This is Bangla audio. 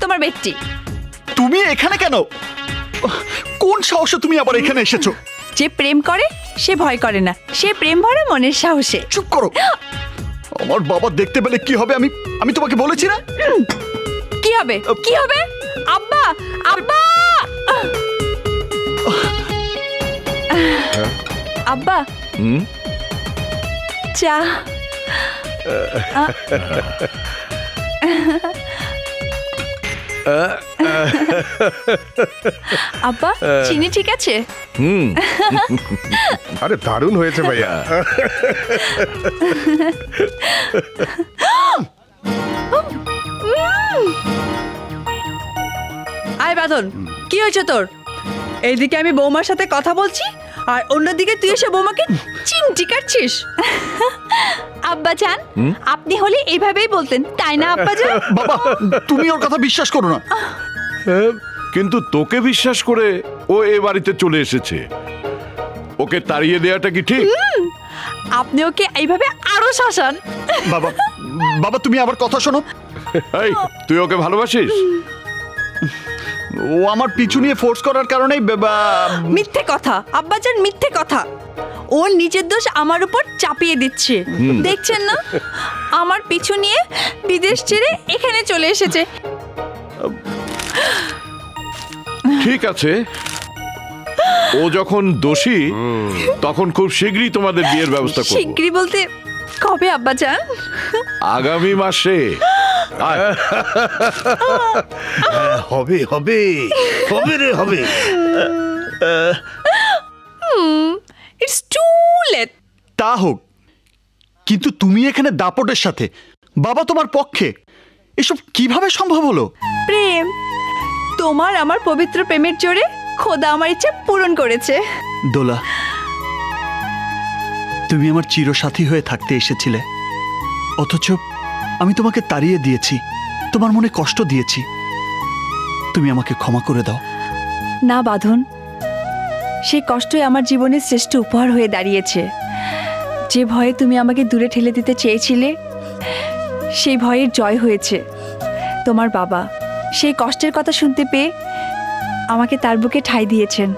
তোমার বেটি। তুমি এখানে কেন? কোন সাহসে তুমি আবার এখানে এসেছো? যে প্রেম করে সে ভয় করে না, সে প্রেম ভরা মনের সাহসে। চুপ করো। আমার বাবা দেখতে পেলে কি হবে? আমি তোমাকে বলেছি না? কি হবে? কি হবে? আব্বা, আব্বা, আব্বা, চা। আব্বা, চিনি ঠিক আছে? আরে দারুণ হয়েছে ভাইয়া। আয় বাদল, কি হয়েছে তোর? এইদিকে আমি বৌমার সাথে কথা বলছি আর অন্যদিকে তুই এসে বৌমাকে চিমটি কাটছিস। আব্বা জান, আপনি হলে এইভাবেই বলতেন, তাই না আব্বা জান? বাবা, তুমি ওর কথা বিশ্বাস করো না। কিন্তু তোকে বিশ্বাস করে ও এ বাড়িতে চলে এসেছে, ওকে তাড়িয়ে দেওয়াটা কি ঠিক? আপনি ওকে এইভাবে আরো শাসান। বাবা, বাবা তুমি আবার কথা শোনো। এই, তুই ওকে ভালোবাসিস? ও আমার পিছু নিয়ে ফোর্স করার কারণেই মিথ্যে কথা আব্বাজান, মিথ্যে কথা। ও নিজের দোষ আমার উপর চাপিয়ে দিচ্ছে, দেখছেন না? আমার পিছু নিয়ে বিদেশ ছেড়ে এখানে চলে এসেছে। ঠিক আছে, ও যখন দোষী তখন খুব শীঘ্রই তোমাদের বিয়ের ব্যবস্থা করব। শীঘ্রই বলতে কবে আব্বাজান? আগামী মাসে। হবে হবে হবে রে হবে। It's too late. তা হোক, কিন্তু তুমি এখানে দাপটের সাথে, বাবা তোমার পক্ষে, এসব কিভাবে সম্ভব হলো? প্রেম, তোমার আমার পবিত্র প্রেমের জোরে খোদা আমার ইচ্ছা পূরণ করেছে। দোলা, তুমি আমার চিরসাথী হয়ে থাকতে এসেছিলে, অথচ আমি তোমাকে তাড়িয়ে দিয়েছি, তোমার মনে কষ্ট দিয়েছি। তুমি আমাকে ক্ষমা করে দাও। না বাঁধন, সেই কষ্টই আমার জীবনের শ্রেষ্ঠ উপহার হয়ে দাঁড়িয়েছে। যে ভয়ে তুমি আমাকে দূরে ঠেলে দিতে চেয়েছিলে, সেই ভয়ের জয় হয়েছে। তোমার বাবা সেই কষ্টের কথা শুনতে পেয়ে আমাকে তার বুকে ঠাঁই দিয়েছেন।